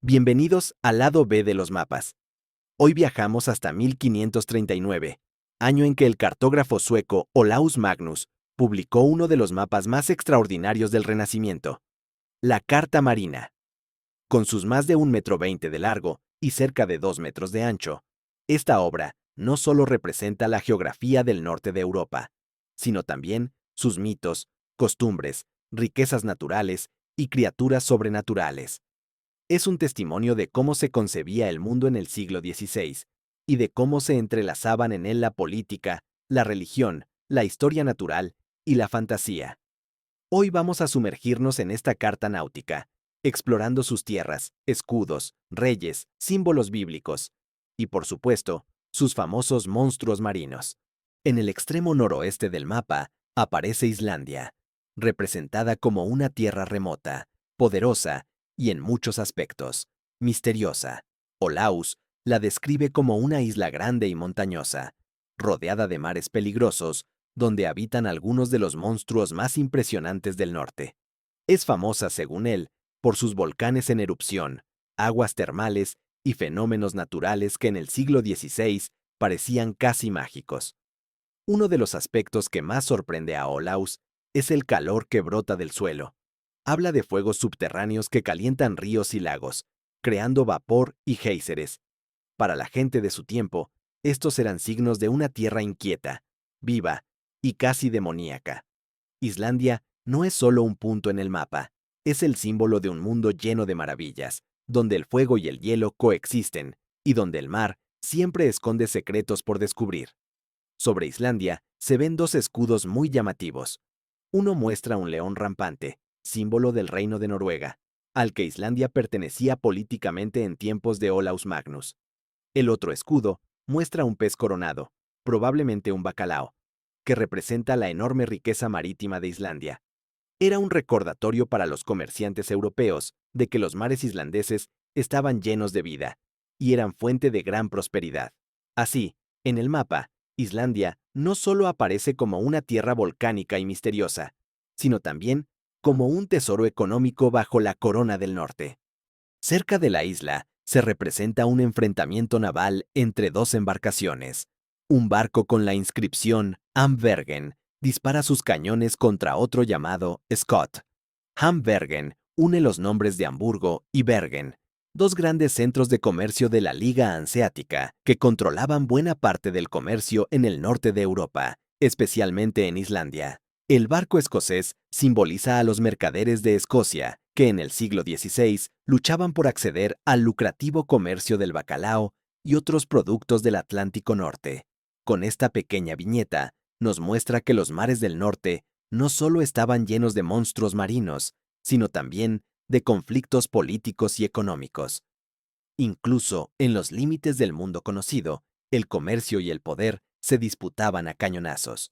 Bienvenidos al lado B de los mapas. Hoy viajamos hasta 1539, año en que el cartógrafo sueco Olaus Magnus publicó uno de los mapas más extraordinarios del Renacimiento, la Carta Marina. Con sus más de 1,20 m de largo y cerca de 2 metros de ancho, esta obra no solo representa la geografía del norte de Europa, sino también sus mitos, costumbres, riquezas naturales y criaturas sobrenaturales. Es un testimonio de cómo se concebía el mundo en el siglo XVI y de cómo se entrelazaban en él la política, la religión, la historia natural y la fantasía. Hoy vamos a sumergirnos en esta carta náutica, explorando sus tierras, escudos, reyes, símbolos bíblicos y, por supuesto, sus famosos monstruos marinos. En el extremo noroeste del mapa aparece Islandia, representada como una tierra remota, poderosa y en muchos aspectos misteriosa. Olaus la describe como una isla grande y montañosa, rodeada de mares peligrosos, donde habitan algunos de los monstruos más impresionantes del norte. Es famosa, según él, por sus volcanes en erupción, aguas termales y fenómenos naturales que en el siglo XVI parecían casi mágicos. Uno de los aspectos que más sorprende a Olaus es el calor que brota del suelo. Habla de fuegos subterráneos que calientan ríos y lagos, creando vapor y géiseres. Para la gente de su tiempo, estos eran signos de una tierra inquieta, viva y casi demoníaca. Islandia no es solo un punto en el mapa, es el símbolo de un mundo lleno de maravillas, donde el fuego y el hielo coexisten, y donde el mar siempre esconde secretos por descubrir. Sobre Islandia se ven dos escudos muy llamativos. Uno muestra un león rampante, símbolo del reino de Noruega, al que Islandia pertenecía políticamente en tiempos de Olaus Magnus. El otro escudo muestra un pez coronado, probablemente un bacalao, que representa la enorme riqueza marítima de Islandia. Era un recordatorio para los comerciantes europeos de que los mares islandeses estaban llenos de vida y eran fuente de gran prosperidad. Así, en el mapa, Islandia no solo aparece como una tierra volcánica y misteriosa, sino también como un tesoro económico bajo la corona del norte. Cerca de la isla se representa un enfrentamiento naval entre dos embarcaciones. Un barco con la inscripción Hambergen dispara sus cañones contra otro llamado Scott. Hambergen une los nombres de Hamburgo y Bergen, dos grandes centros de comercio de la Liga Hanseática que controlaban buena parte del comercio en el norte de Europa, especialmente en Islandia. El barco escocés simboliza a los mercaderes de Escocia, que en el siglo XVI luchaban por acceder al lucrativo comercio del bacalao y otros productos del Atlántico Norte. Con esta pequeña viñeta, nos muestra que los mares del norte no solo estaban llenos de monstruos marinos, sino también de conflictos políticos y económicos. Incluso en los límites del mundo conocido, el comercio y el poder se disputaban a cañonazos.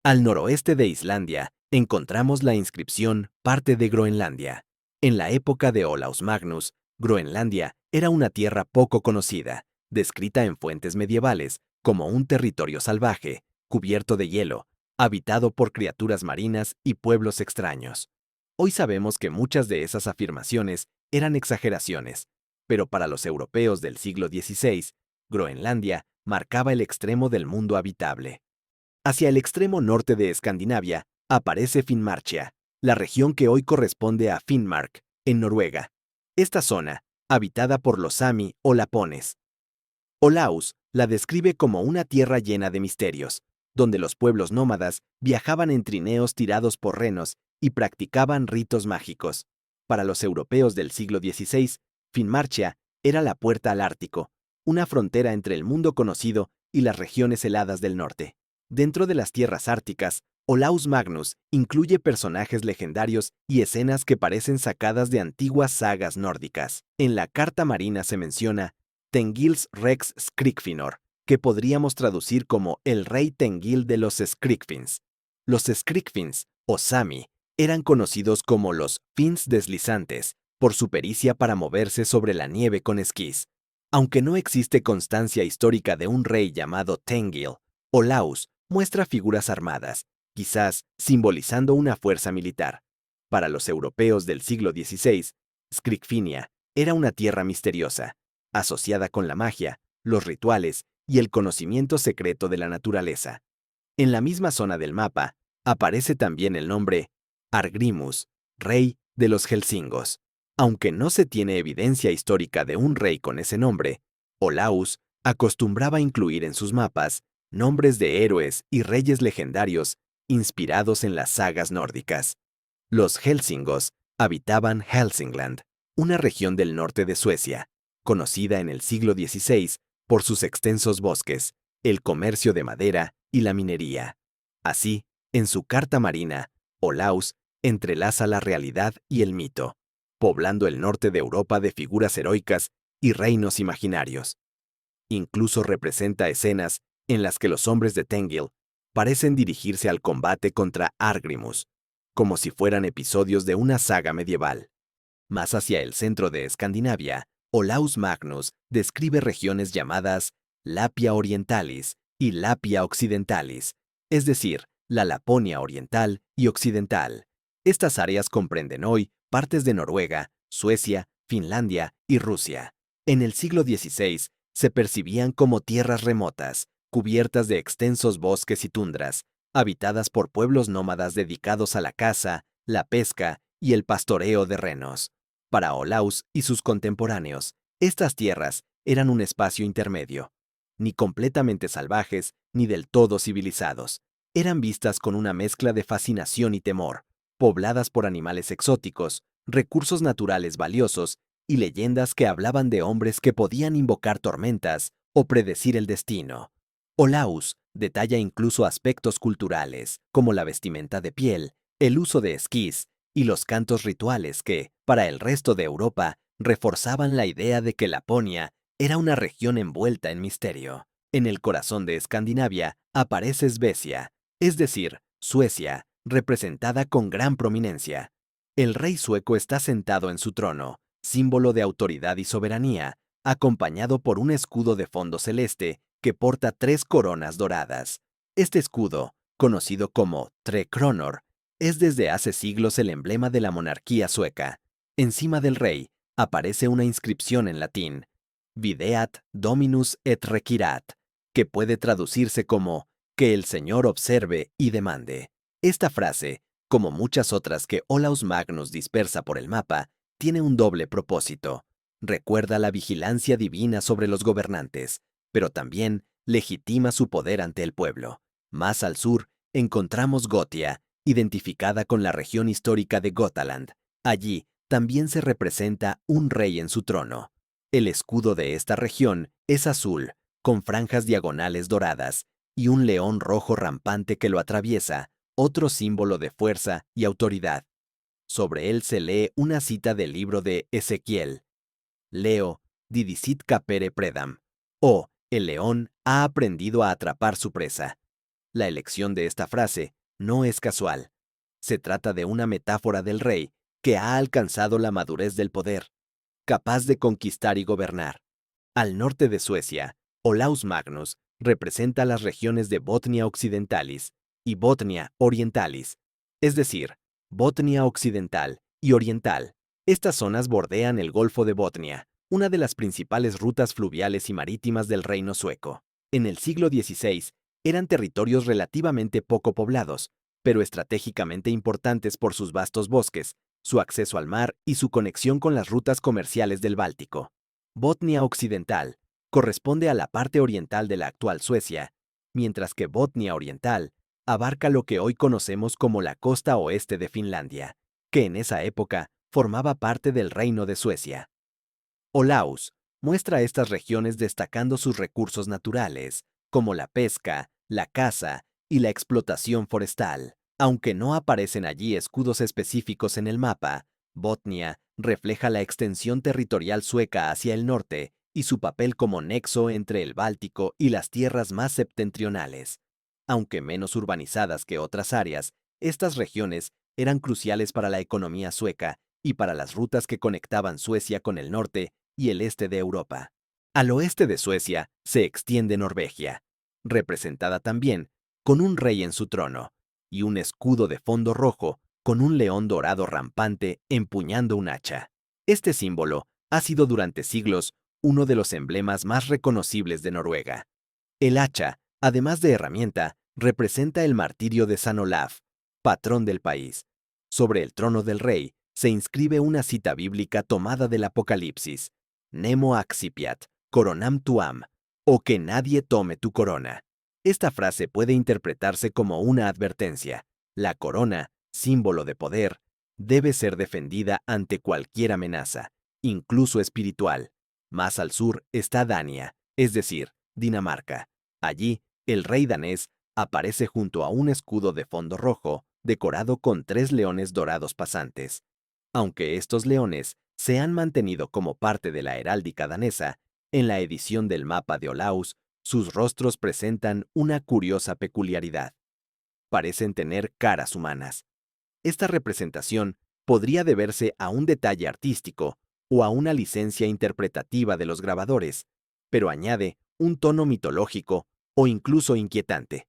Al noroeste de Islandia encontramos la inscripción Parte de Groenlandia. En la época de Olaus Magnus, Groenlandia era una tierra poco conocida, descrita en fuentes medievales como un territorio salvaje, cubierto de hielo, habitado por criaturas marinas y pueblos extraños. Hoy sabemos que muchas de esas afirmaciones eran exageraciones, pero para los europeos del siglo XVI, Groenlandia marcaba el extremo del mundo habitable. Hacia el extremo norte de Escandinavia aparece Finnmarkia, la región que hoy corresponde a Finnmark, en Noruega. Esta zona, habitada por los Sami o lapones. Olaus la describe como una tierra llena de misterios, donde los pueblos nómadas viajaban en trineos tirados por renos y practicaban ritos mágicos. Para los europeos del siglo XVI, Finnmarkia era la puerta al Ártico, una frontera entre el mundo conocido y las regiones heladas del norte. Dentro de las tierras árticas, Olaus Magnus incluye personajes legendarios y escenas que parecen sacadas de antiguas sagas nórdicas. En la Carta Marina se menciona Tengils Rex Skrikfinor, que podríamos traducir como el rey Tengil de los Skrikfins. Los Skrikfins, o Sami, eran conocidos como los Finns deslizantes, por su pericia para moverse sobre la nieve con esquís. Aunque no existe constancia histórica de un rey llamado Tengil, Olaus muestra figuras armadas, quizás simbolizando una fuerza militar. Para los europeos del siglo XVI, Skrikfinia Era una tierra misteriosa, asociada con la magia, los rituales y el conocimiento secreto de la naturaleza. En la misma zona del mapa, aparece también el nombre Argrimus, rey de los Helsingos. Aunque no se tiene evidencia histórica de un rey con ese nombre, Olaus acostumbraba incluir en sus mapas nombres de héroes y reyes legendarios inspirados en las sagas nórdicas. Los Helsingos habitaban Helsingland, una región del norte de Suecia, conocida en el siglo XVI por sus extensos bosques, el comercio de madera y la minería. Así, en su carta marina, Olaus entrelaza la realidad y el mito, poblando el norte de Europa de figuras heroicas y reinos imaginarios. Incluso representa escenas en las que los hombres de Tengil parecen dirigirse al combate contra Argrimus, como si fueran episodios de una saga medieval. Más hacia el centro de Escandinavia, Olaus Magnus describe regiones llamadas Lapia Orientalis y Lapia Occidentalis, es decir, la Laponia oriental y occidental. Estas áreas comprenden hoy partes de Noruega, Suecia, Finlandia y Rusia. En el siglo XVI se percibían como tierras remotas, cubiertas de extensos bosques y tundras, habitadas por pueblos nómadas dedicados a la caza, la pesca y el pastoreo de renos. Para Olaus y sus contemporáneos, estas tierras eran un espacio intermedio, ni completamente salvajes ni del todo civilizados. Eran vistas con una mezcla de fascinación y temor, pobladas por animales exóticos, recursos naturales valiosos y leyendas que hablaban de hombres que podían invocar tormentas o predecir el destino. Olaus detalla incluso aspectos culturales, como la vestimenta de piel, el uso de esquís y los cantos rituales que, para el resto de Europa, reforzaban la idea de que Laponia era una región envuelta en misterio. En el corazón de Escandinavia aparece Svecia, es decir, Suecia, representada con gran prominencia. El rey sueco está sentado en su trono, símbolo de autoridad y soberanía, acompañado por un escudo de fondo celeste que porta 3 coronas doradas. Este escudo, conocido como Tre Kronor, es desde hace siglos el emblema de la monarquía sueca. Encima del rey aparece una inscripción en latín, Videat Dominus et Requirat, que puede traducirse como que el Señor observe y demande. Esta frase, como muchas otras que Olaus Magnus dispersa por el mapa, tiene un doble propósito. Recuerda la vigilancia divina sobre los gobernantes, pero también legitima su poder ante el pueblo. Más al sur encontramos Gotia, identificada con la región histórica de Gotaland. Allí también se representa un rey en su trono. El escudo de esta región es azul, con franjas diagonales doradas, y un león rojo rampante que lo atraviesa, otro símbolo de fuerza y autoridad. Sobre él se lee una cita del libro de Ezequiel. Leo, didicit capere predam. O, el león ha aprendido a atrapar su presa. La elección de esta frase no es casual. Se trata de una metáfora del rey que ha alcanzado la madurez del poder, capaz de conquistar y gobernar. Al norte de Suecia, Olaus Magnus representa las regiones de Botnia Occidentalis y Botnia Orientalis, es decir, Botnia Occidental y Oriental. Estas zonas bordean el Golfo de Botnia, una de las principales rutas fluviales y marítimas del reino sueco. En el siglo XVI, eran territorios relativamente poco poblados, pero estratégicamente importantes por sus vastos bosques, su acceso al mar y su conexión con las rutas comerciales del Báltico. Botnia Occidental corresponde a la parte oriental de la actual Suecia, mientras que Botnia Oriental abarca lo que hoy conocemos como la costa oeste de Finlandia, que en esa época formaba parte del Reino de Suecia. Olaus muestra estas regiones destacando sus recursos naturales, como la pesca, la caza y la explotación forestal. Aunque no aparecen allí escudos específicos en el mapa, Botnia refleja la extensión territorial sueca hacia el norte y su papel como nexo entre el Báltico y las tierras más septentrionales. Aunque menos urbanizadas que otras áreas, estas regiones eran cruciales para la economía sueca y para las rutas que conectaban Suecia con el norte y el este de Europa. Al oeste de Suecia se extiende Norvegia, representada también con un rey en su trono y un escudo de fondo rojo con un león dorado rampante empuñando un hacha. Este símbolo Ha sido durante siglos uno de los emblemas más reconocibles de Noruega. El hacha, además de herramienta, representa el martirio de San Olaf, patrón del país. Sobre el trono del rey se inscribe una cita bíblica tomada del Apocalipsis: Nemo accipiat, coronam tuam, o que nadie tome tu corona. Esta frase puede interpretarse como una advertencia. La corona, símbolo de poder, debe ser defendida ante cualquier amenaza, incluso espiritual. Más al sur está Dania, es decir, Dinamarca. Allí, el rey danés aparece junto a un escudo de fondo rojo, decorado con 3 leones dorados pasantes. Aunque estos leones se han mantenido como parte de la heráldica danesa, en la edición del mapa de Olaus, sus rostros presentan una curiosa peculiaridad. Parecen tener caras humanas. Esta representación podría deberse a un detalle artístico o a una licencia interpretativa de los grabadores, pero añade un tono mitológico o incluso inquietante.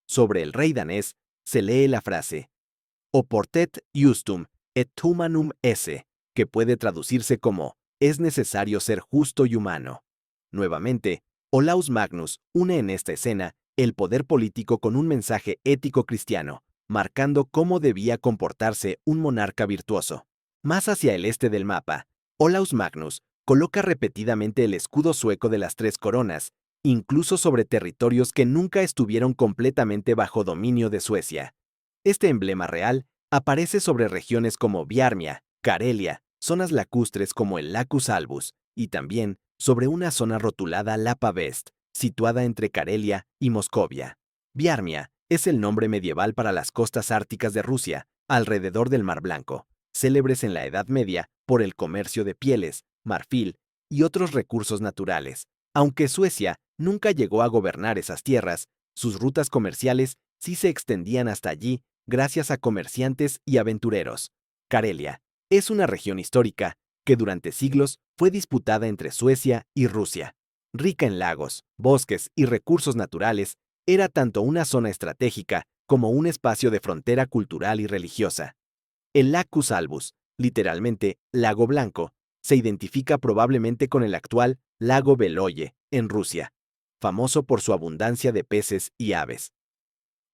Sobre el rey danés se lee la frase "Oportet justum et humanum esse", que puede traducirse como "es necesario ser justo y humano". Nuevamente, Olaus Magnus une en esta escena el poder político con un mensaje ético cristiano, marcando cómo debía comportarse un monarca virtuoso. Más hacia el este del mapa, Olaus Magnus coloca repetidamente el escudo sueco de las 3 coronas, incluso sobre territorios que nunca estuvieron completamente bajo dominio de Suecia. Este emblema real aparece sobre regiones como Viarmia, Carelia, zonas lacustres como el Lacus Albus, y también sobre una zona rotulada Lapa Vest, situada entre Carelia y Moscovia. Viarmia es el nombre medieval para las costas árticas de Rusia, alrededor del Mar Blanco, célebres en la Edad Media por el comercio de pieles, marfil y otros recursos naturales. Aunque Suecia nunca llegó a gobernar esas tierras, sus rutas comerciales sí se extendían hasta allí gracias a comerciantes y aventureros. Carelia es una región histórica que durante siglos fue disputada entre Suecia y Rusia. Rica en lagos, bosques y recursos naturales, era tanto una zona estratégica como un espacio de frontera cultural y religiosa. El Lacus Albus, literalmente Lago Blanco, se identifica probablemente con el actual Lago Beloye, en Rusia, famoso por su abundancia de peces y aves.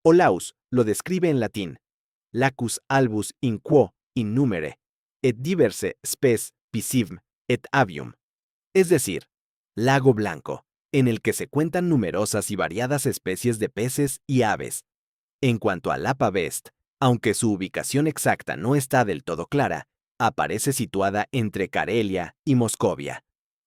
Olaus lo describe en latín: Lacus albus in quo in numere, et diverse spes piscivm et avium, es decir, lago blanco, en el que se cuentan numerosas y variadas especies de peces y aves. En cuanto a Lapa Vest, aunque su ubicación exacta no está del todo clara, aparece situada entre Carelia y Moscovia.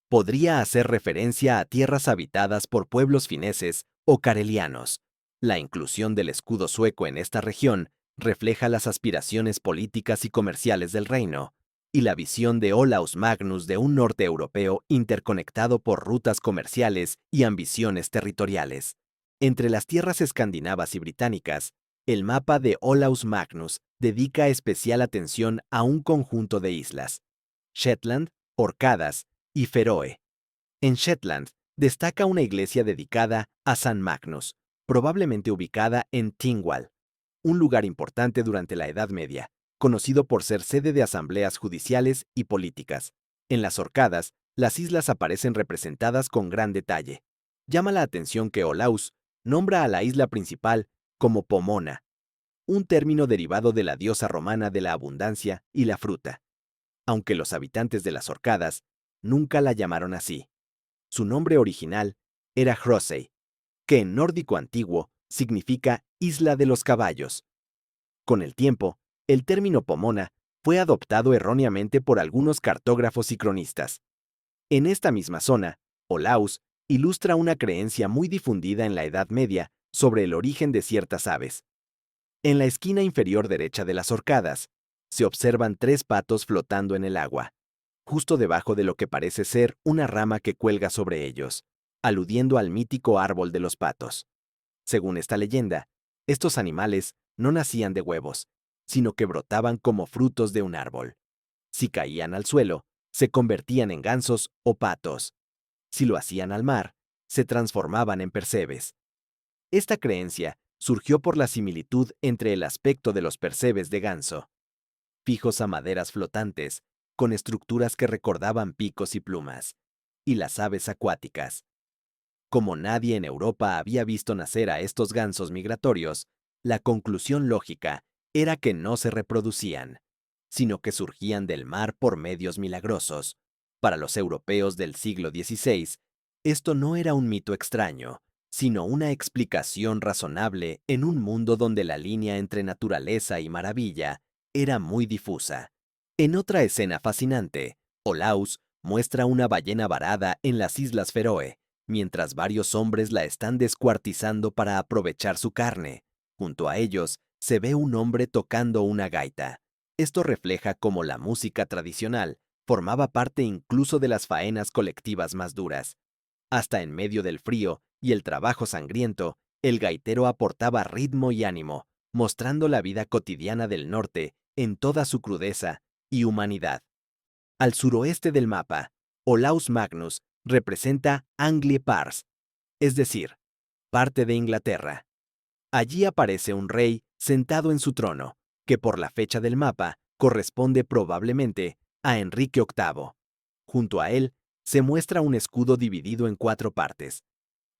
Podría hacer referencia a tierras habitadas por pueblos fineses o carelianos. La inclusión del escudo sueco en esta región refleja las aspiraciones políticas y comerciales del reino, y la visión de Olaus Magnus de un norte europeo interconectado por rutas comerciales y ambiciones territoriales. Entre las tierras escandinavas y británicas, el mapa de Olaus Magnus dedica especial atención a un conjunto de islas: Shetland, Orcadas y Feroe. En Shetland destaca una iglesia dedicada a San Magnus, probablemente ubicada en Tingwall, un lugar importante durante la Edad Media, conocido por ser sede de asambleas judiciales y políticas. En las Orcadas, las islas aparecen representadas con gran detalle. Llama la atención que Olaus nombra a la isla principal como Pomona, un término derivado de la diosa romana de la abundancia y la fruta, aunque los habitantes de las Orcadas nunca la llamaron así. Su nombre original era Hrossey, que en nórdico antiguo significa isla de los caballos. Con el tiempo, el término Pomona fue adoptado erróneamente por algunos cartógrafos y cronistas. En esta misma zona, Olaus ilustra una creencia muy difundida en la Edad Media sobre el origen de ciertas aves. En la esquina inferior derecha de las Orcadas, se observan 3 patos flotando en el agua, justo debajo de lo que parece ser una rama que cuelga sobre ellos, aludiendo al mítico árbol de los patos. Según esta leyenda, estos animales no nacían de huevos, sino que brotaban como frutos de un árbol. Si caían al suelo, se convertían en gansos o patos. Si lo hacían al mar, se transformaban en percebes. Esta creencia surgió por la similitud entre el aspecto de los percebes de ganso, fijos a maderas flotantes, con estructuras que recordaban picos y plumas, y las aves acuáticas. Como nadie en Europa había visto nacer a estos gansos migratorios, la conclusión lógica era que no se reproducían, sino que surgían del mar por medios milagrosos. Para los europeos del siglo XVI, esto no era un mito extraño, sino una explicación razonable en un mundo donde la línea entre naturaleza y maravilla era muy difusa. En otra escena fascinante, Olaus muestra una ballena varada en las Islas Feroe, mientras varios hombres la están descuartizando para aprovechar su carne. Junto a ellos se ve un hombre tocando una gaita. Esto refleja cómo la música tradicional formaba parte incluso de las faenas colectivas más duras. Hasta en medio del frío y el trabajo sangriento, el gaitero aportaba ritmo y ánimo, mostrando la vida cotidiana del norte en toda su crudeza y humanidad. Al suroeste del mapa, Olaus Magnus representa Anglie Pars, es decir, parte de Inglaterra. Allí aparece un rey sentado en su trono, que por la fecha del mapa corresponde probablemente a Enrique VIII. Junto a él se muestra un escudo dividido en 4 partes.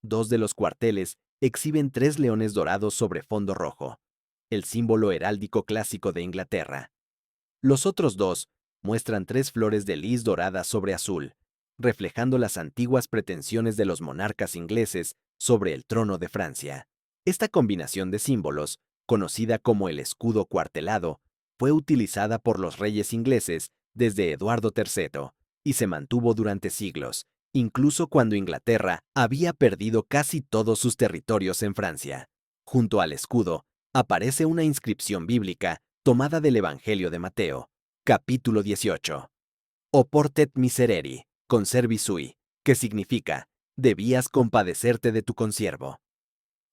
2 de los cuarteles exhiben 3 leones dorados sobre fondo rojo, el símbolo heráldico clásico de Inglaterra. Los otros 2 muestran 3 flores de lis doradas sobre azul, reflejando las antiguas pretensiones de los monarcas ingleses sobre el trono de Francia. Esta combinación de símbolos, conocida como el escudo cuartelado, fue utilizada por los reyes ingleses desde Eduardo III y se mantuvo durante siglos, incluso cuando Inglaterra había perdido casi todos sus territorios en Francia. Junto al escudo aparece una inscripción bíblica tomada del Evangelio de Mateo, capítulo 18. Oportet miserere, conservi sui, que significa, debías compadecerte de tu consiervo.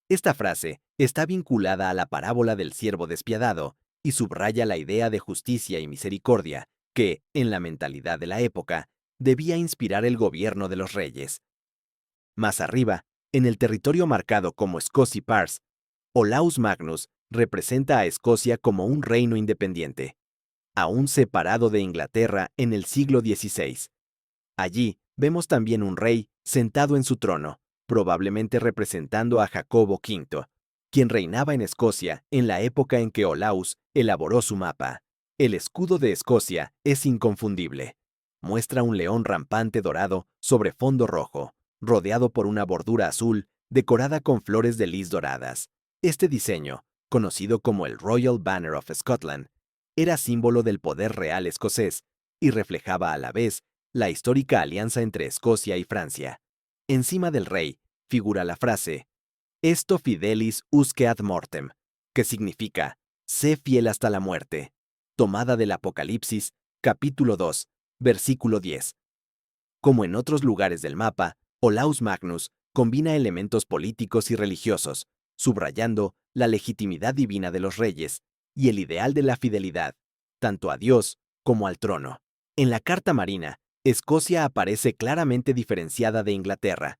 Esta frase está vinculada a la parábola del siervo despiadado y subraya la idea de justicia y misericordia que, en la mentalidad de la época, debía inspirar el gobierno de los reyes. Más arriba, en el territorio marcado como Scotia Pars, Olaus Magnus representa a Escocia como un reino independiente, aún separado de Inglaterra en el siglo XVI. Allí vemos también un rey sentado en su trono, probablemente representando a Jacobo V, quien reinaba en Escocia en la época en que Olaus elaboró su mapa. El escudo de Escocia es inconfundible. Muestra un león rampante dorado sobre fondo rojo, rodeado por una bordura azul decorada con flores de lis doradas. Este diseño, conocido como el Royal Banner of Scotland, era símbolo del poder real escocés y reflejaba a la vez la histórica alianza entre Escocia y Francia. Encima del rey figura la frase «Esto fidelis usque ad mortem», que significa «sé fiel hasta la muerte», tomada del Apocalipsis, capítulo 2, versículo 10. Como en otros lugares del mapa, Olaus Magnus combina elementos políticos y religiosos, subrayando la legitimidad divina de los reyes y el ideal de la fidelidad, tanto a Dios como al trono. En la Carta Marina, Escocia aparece claramente diferenciada de Inglaterra,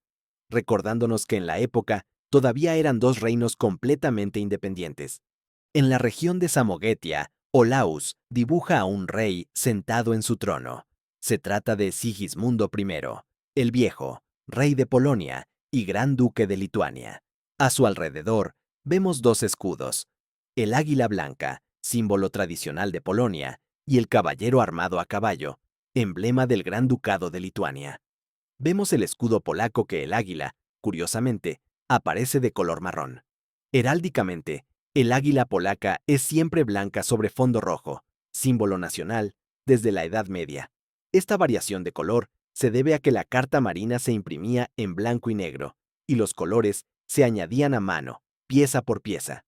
recordándonos que en la época todavía eran 2 reinos completamente independientes. En la región de Samogetia, Olaus dibuja a un rey sentado en su trono. Se trata de Sigismundo I, el Viejo, rey de Polonia y gran duque de Lituania. A su alrededor vemos 2 escudos, el águila blanca, símbolo tradicional de Polonia, y el caballero armado a caballo, emblema del Gran Ducado de Lituania. Vemos el escudo polaco que el águila, curiosamente, aparece de color marrón. Heráldicamente, el águila polaca es siempre blanca sobre fondo rojo, símbolo nacional desde la Edad Media. Esta variación de color se debe a que la carta marina se imprimía en blanco y negro, y los colores se añadían a mano, pieza por pieza.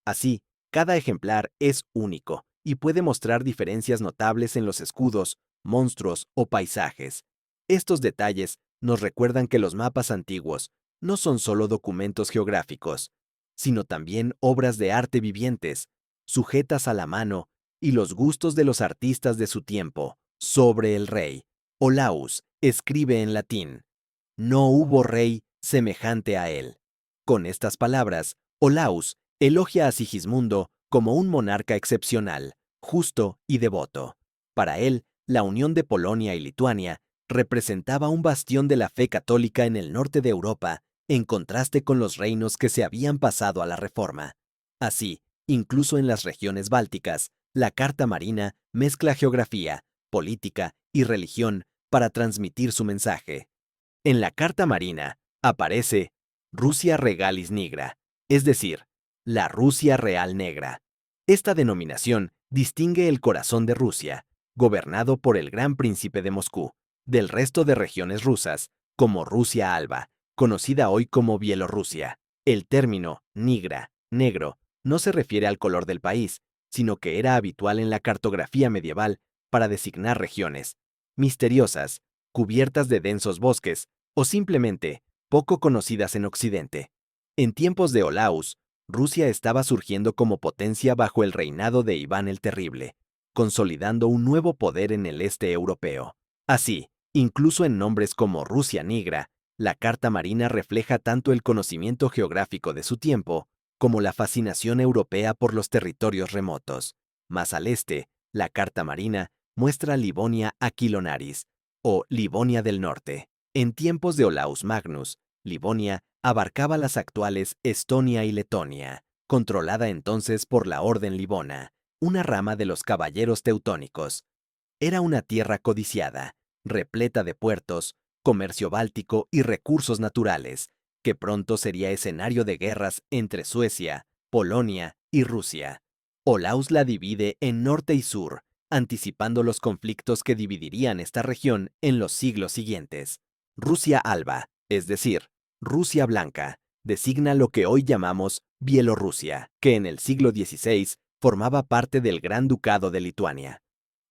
Así, cada ejemplar es único y puede mostrar diferencias notables en los escudos, monstruos o paisajes. Estos detalles nos recuerdan que los mapas antiguos no son solo documentos geográficos, sino también obras de arte vivientes, sujetas a la mano y los gustos de los artistas de su tiempo. Sobre el rey, Olaus escribe en latín: «No hubo rey semejante a él». Con estas palabras, Olaus elogia a Sigismundo como un monarca excepcional, justo y devoto. Para él, La unión de Polonia y Lituania representaba un bastión de la fe católica en el norte de Europa, en contraste con los reinos que se habían pasado a la Reforma. Así, incluso en las regiones bálticas, la Carta Marina mezcla geografía, política y religión para transmitir su mensaje. En la Carta Marina aparece Rusia Regalis Nigra, es decir, la Rusia Real Negra. Esta denominación distingue el corazón de Rusia, gobernado por el Gran Príncipe de Moscú, del resto de regiones rusas, como Rusia Alba, conocida hoy como Bielorrusia. El término nigra, negro, no se refiere al color del país, sino que era habitual en la cartografía medieval para designar regiones misteriosas, cubiertas de densos bosques, o simplemente poco conocidas en Occidente. En tiempos de Olaus, Rusia estaba surgiendo como potencia bajo el reinado de Iván el Terrible, consolidando un nuevo poder en el este europeo. Así, incluso en nombres como Rusia Nigra, la Carta Marina refleja tanto el conocimiento geográfico de su tiempo como la fascinación europea por los territorios remotos. Más al este, la Carta Marina muestra Livonia Aquilonaris, o Livonia del Norte. En tiempos de Olaus Magnus, Livonia abarcaba las actuales Estonia y Letonia, controlada entonces por la Orden Livona, una rama de los caballeros teutónicos. Era una tierra codiciada, repleta de puertos, comercio báltico y recursos naturales, que pronto sería escenario de guerras entre Suecia, Polonia y Rusia. Olaus la divide en norte y sur, anticipando los conflictos que dividirían esta región en los siglos siguientes. Rusia Alba, es decir, Rusia Blanca, designa lo que hoy llamamos Bielorrusia, que en el siglo XVI formaba parte del Gran Ducado de Lituania.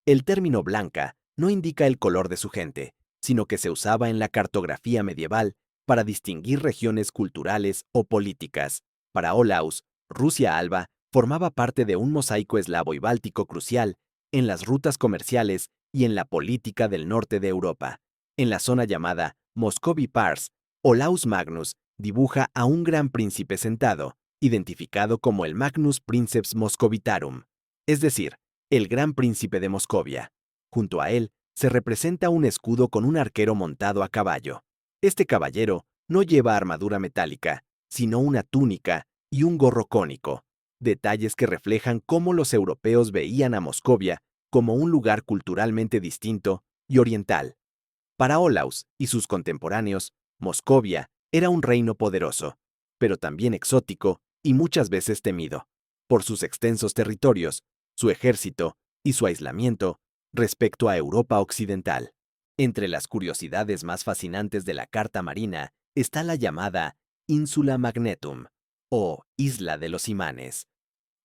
El término blanca no indica el color de su gente, sino que se usaba en la cartografía medieval para distinguir regiones culturales o políticas. Para Olaus, Rusia Alba formaba parte de un mosaico eslavo y báltico crucial en las rutas comerciales y en la política del norte de Europa. En la zona llamada Moscovy Pars, Olaus Magnus dibuja a un gran príncipe sentado, identificado como el Magnus Princeps Moscovitarum, es decir, el gran príncipe de Moscovia. Junto a él se representa un escudo con un arquero montado a caballo. Este caballero no lleva armadura metálica, sino una túnica y un gorro cónico, detalles que reflejan cómo los europeos veían a Moscovia como un lugar culturalmente distinto y oriental. Para Olaus y sus contemporáneos, Moscovia era un reino poderoso, pero también exótico y muchas veces temido, por sus extensos territorios, su ejército y su aislamiento respecto a Europa occidental. Entre las curiosidades más fascinantes de la Carta Marina está la llamada Insula Magnetum, o Isla de los Imanes.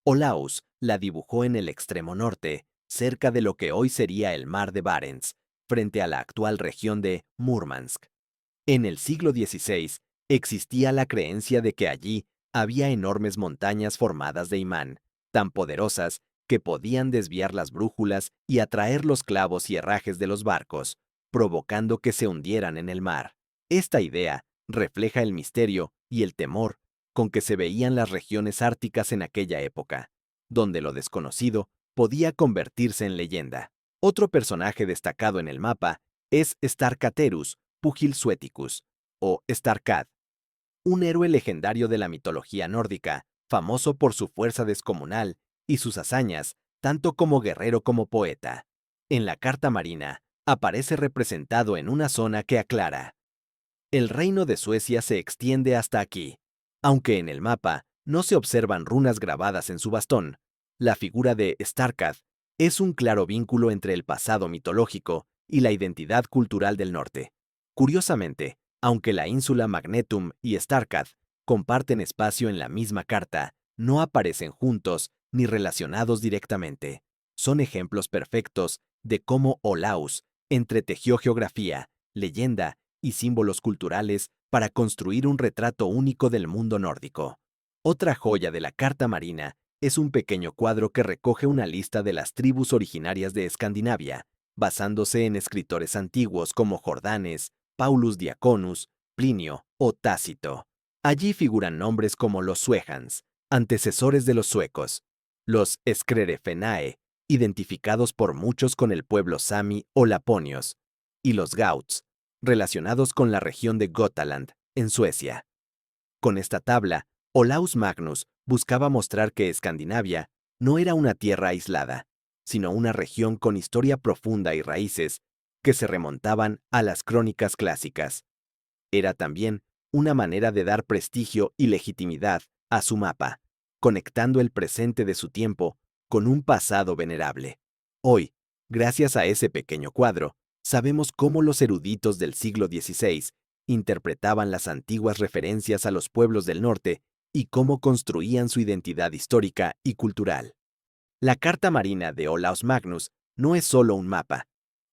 Olaus la dibujó en el extremo norte, cerca de lo que hoy sería el mar de Barents, frente a la actual región de Murmansk. En el siglo XVI existía la creencia de que allí había enormes montañas formadas de imán, tan poderosas que podían desviar las brújulas y atraer los clavos y herrajes de los barcos, provocando que se hundieran en el mar. Esta idea refleja el misterio y el temor con que se veían las regiones árticas en aquella época, donde lo desconocido podía convertirse en leyenda. Otro personaje destacado en el mapa es Starkaterus Pugil Sueticus, o Starkad, un héroe legendario de la mitología nórdica, famoso por su fuerza descomunal y sus hazañas, tanto como guerrero como poeta. En la Carta Marina, aparece representado en una zona que aclara: el reino de Suecia se extiende hasta aquí. Aunque en el mapa no se observan runas grabadas en su bastón, la figura de Starkad es un claro vínculo entre el pasado mitológico y la identidad cultural del norte. Curiosamente, aunque la ínsula Magnetum y Starkad comparten espacio en la misma carta, no aparecen juntos ni relacionados directamente. Son ejemplos perfectos de cómo Olaus entretejió geografía, leyenda y símbolos culturales para construir un retrato único del mundo nórdico. Otra joya de la Carta Marina es un pequeño cuadro que recoge una lista de las tribus originarias de Escandinavia, basándose en escritores antiguos como Jordanes, Paulus Diaconus, Plinio o Tácito. Allí figuran nombres como los suejans, antecesores de los suecos, los Skrerefenae, identificados por muchos con el pueblo sami o laponios, y los gauts, relacionados con la región de Götaland, en Suecia. Con esta tabla, Olaus Magnus buscaba mostrar que Escandinavia no era una tierra aislada, sino una región con historia profunda y raíces que se remontaban a las crónicas clásicas. Era también una manera de dar prestigio y legitimidad a su mapa, conectando el presente de su tiempo con un pasado venerable. Hoy, gracias a ese pequeño cuadro, sabemos cómo los eruditos del siglo XVI interpretaban las antiguas referencias a los pueblos del norte y cómo construían su identidad histórica y cultural. La Carta Marina de Olaus Magnus no es solo un mapa,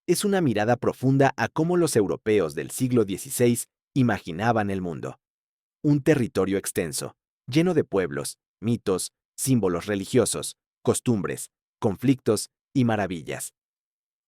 es una mirada profunda a cómo los europeos del siglo XVI imaginaban el mundo. Un territorio extenso, lleno de pueblos, mitos, símbolos religiosos, costumbres, conflictos y maravillas.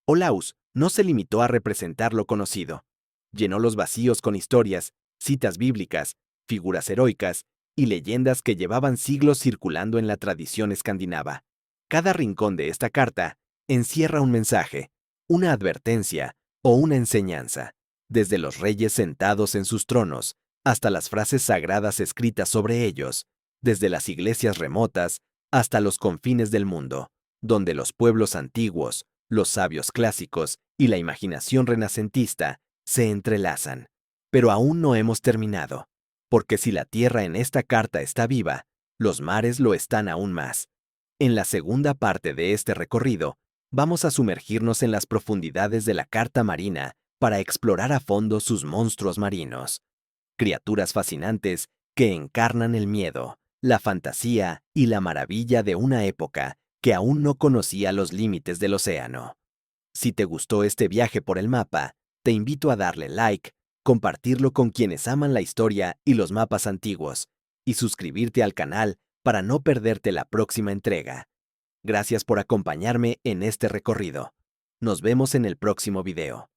Olaus no se limitó a representar lo conocido. Llenó los vacíos con historias, citas bíblicas, figuras heroicas y leyendas que llevaban siglos circulando en la tradición escandinava. Cada rincón de esta carta encierra un mensaje, una advertencia o una enseñanza, desde los reyes sentados en sus tronos hasta las frases sagradas escritas sobre ellos, desde las iglesias remotas hasta los confines del mundo, donde los pueblos antiguos, los sabios clásicos y la imaginación renacentista se entrelazan. Pero aún no hemos terminado, porque si la tierra en esta carta está viva, los mares lo están aún más. En la segunda parte de este recorrido, vamos a sumergirnos en las profundidades de la Carta Marina para explorar a fondo sus monstruos marinos, criaturas fascinantes que encarnan el miedo, la fantasía y la maravilla de una época que aún no conocía los límites del océano. Si te gustó este viaje por el mapa, te invito a darle like, compartirlo con quienes aman la historia y los mapas antiguos, y suscribirte al canal para no perderte la próxima entrega. Gracias por acompañarme en este recorrido. Nos vemos en el próximo video.